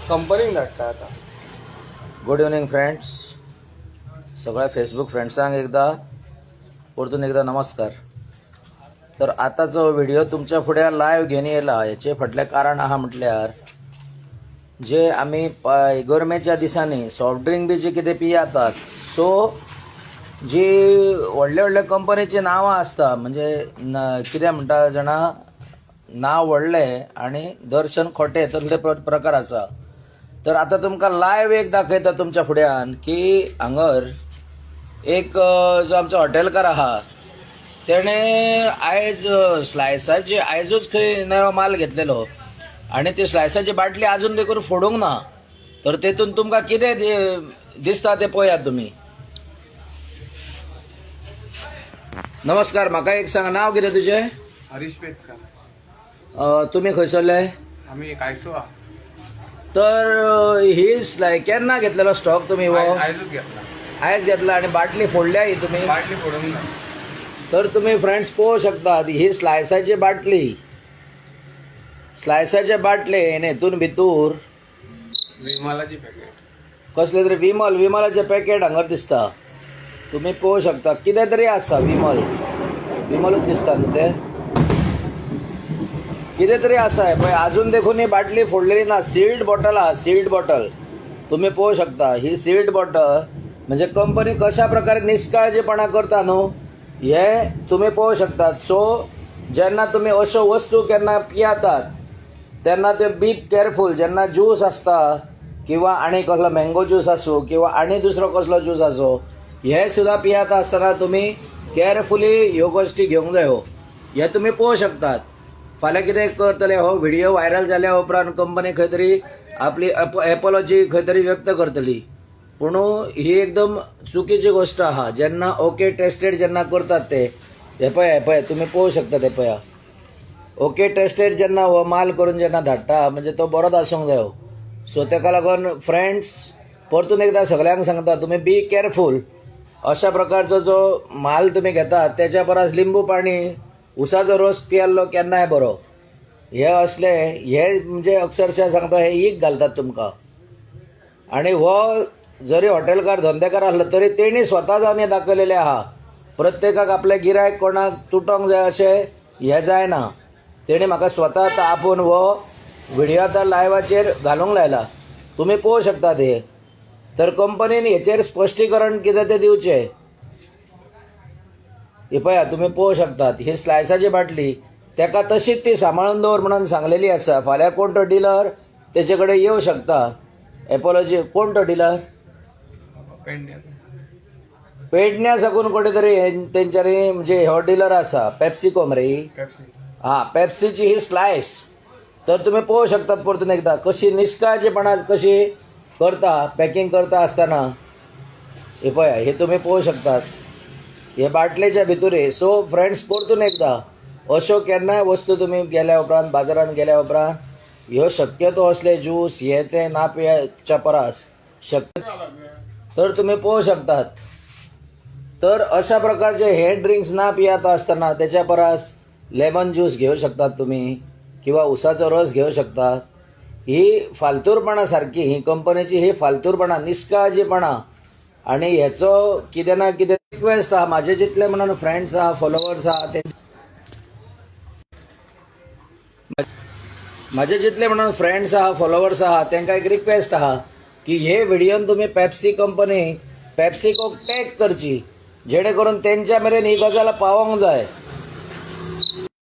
कंपनीक धाडटा आता. Good evening friends. सगळ्या फेसबुक फ्रेंड्सांक परतून एकदा नमस्कार. तर आताचो व्हिडिओ तुमच्या फुड्यान लाईव्ह घेऊन येयला. याचे फाटलें कारण आहा म्हटल्यार जे आमी गरमेच्या दिसांनी सॉफ्ट ड्रिंक बी जे कितें पियातात, सो जी व्हडले व्हडले कंपनीची नांवां आसता, म्हणजे कितें म्हणटा जाणा नांव व्हडलें आनी दर्शन खोटे तसले प्रकार आसा. तर आता तुमकां लायव्ह एक दाखयता तुमच्या फुड्यान की हांगर एक जो आमचो हॉटेलकार आहा तेणे आयज स्लायसाची आयजूच खंय नवो माल घेतलेलो आनी ती स्लायसाची बाटली आजून देखून फोडूंक ना. तर तेतून तुमकां कितें दिसता ते पळयात तुमी. नमस्कार, म्हाका एक सांग, नांव कितें तुजें? हरीश पेटकर. तुमी खंयसरले? आम्ही कायसो तर ही केन्ना घेतलेलो स्टॉक तुमी? आयजूच घेतला. आयज घेतला आनी बाटली फोडल्या ही तुमी? बाटली फोडूंक ना. तर तुम्ही फ्रेंड्स पळोवंक शकतात, ही स्लायसाची बाटली, स्लायसाचे बाटलेन हेतून भितूर विमलाची पॅकेट, कसले तरी विमलाचे पॅकेट हांगर दिसता. तुम्ही पळोवंक शकता कितें तरी आसा. विमलूच दिसता न्हू ते, कितें तरी आसा पळय. आजून देखून ही बाटली फोडलेली ना. सील्ड बॉटल आहा, सील्ड बॉटल. तुम्ही पळोवंक शकता ही सील्ड बॉटल. म्हणजे कंपनी कशा प्रकारे निष्काळजीपणा करता न्हू हे तुम्ही पळोवंक शकतात. सो जेन्ना तुम्ही अश्यो वस्तू केन्ना पियातात तेन्ना ते बी केअरफूल. जेन्ना ज्यूस आसता किंवा आनी कसलो मँगो ज्यूस आसूं किंवा आनी दुसरो कसलो ज्यूस आसूं, हे सुद्धा पियाता आसतना तुम्ही केअरफुली ह्यो गोश्टी घेवंक जायो. हे तुम्ही पळोवंक शकतात. फाल्यां कितें करतले, हो व्हिडिओ व्हायरल जाल्या उपरांत कंपनी खंय तरी आपली एपोलॉजी खंय तरी व्यक्त करतली. पूण ही एकदम चुकीची गोष्ट आहा. जेन्ना ओके टेस्टेड जेन्ना करतात ते, हे पळय तुम्ही पळोवंक शकता. ते पळया, ओके टेस्टेड जेन्ना हो माल करून जेन्ना धाडटा म्हणजे तो बरोच आसूंक जायो. सो तेका लागून फ्रेंड्स परतून एकदा सगळ्यांक सांगता, तुम्ही बी केअरफूल. अशा प्रकारचो जो माल तुम्ही घेतात त्याच्या परस लिंबू पाणी, उसाचो रोस पियाल्लो केन्नाय बरो. हे असले हे म्हणजे अक्षरशः सांगता हे ईग घालतात तुमकां. आणि हो जरी हॉटेलकार धंदेकार आसलो तरी तेणी स्वता जावन हे दाखयलेले आहा. प्रत्येकाक आपले गिरायक कोणाक तुटोंक जाय अशें हे जायना. तेणी म्हाका स्वता आतां आपूण हो व्हिडिओ आतां लायव्हाचेर घालूंक लायला. तुमी पळोवंक शकतात हे. तर कंपनीन हेचेर स्पश्टीकरण कितें ते दिवचें. हे पळया तुम्ही पळोवंक शकतात, ही स्लायसाची बाटली तेका तशीच ती सांबाळून दवर म्हणून सांगलेली आसा. फाल्यां कोण तो डीलर तेचे कडेन येवं शकता. एपोलॉजी कोण तो डीलर? पेडण्या साकून कोणी तरी तेंच्यांनी म्हणजे हो डीलर आसा. पेप्सिको मरे, हा पेप्सीची ही स्लायस. तर तुम्ही पळोवंक शकतात परतून एकदा कशी निष्काळजीपणा कशी करता पॅकिंग करता आसतना. हे पळया, हे तुम्ही पळोवंक शकतात हे बाटलेच्या भितर. सो फ्रेंड्स परतून एकदा अश्यो केन्नाय वस्तू तुम्ही गेल्या उपरांत बाजारात गेल्या उपरांत ह्यो शक्यतो असले ज्यूस हे ते ना पियाच्या परस शक्य तर तुम्ही पळोवंक शकतात. तर अशा प्रकारचे हे ड्रिंक्स ना पियाता असताना त्याच्या परस लेमन ज्यूस घेऊ शकतात तुम्ही किंवा उसाचो रस घेऊ शकतात. ही फालतूरपणा सारखी, ही कंपनीची ही फालतूरपणा, निष्काळजीपणा. आणि ह्याचो कितें ना कितें रिक्वेस्ट आहा. माझे जितले म्हणून फ्रेंड्स आहा, फॉलोवर्स आहा, माझे जितले म्हणून फ्रेंड्स आहा, फॉलोवर्स आहा, तांकां एक रिक्वेस्ट आहा की हे व्हिडिओन तुम्ही पेप्सी कंपनी पेप्सिकोक टॅग करची, जेणे करून तेंच्या मेरेन ही गजाल पावोंक जाय.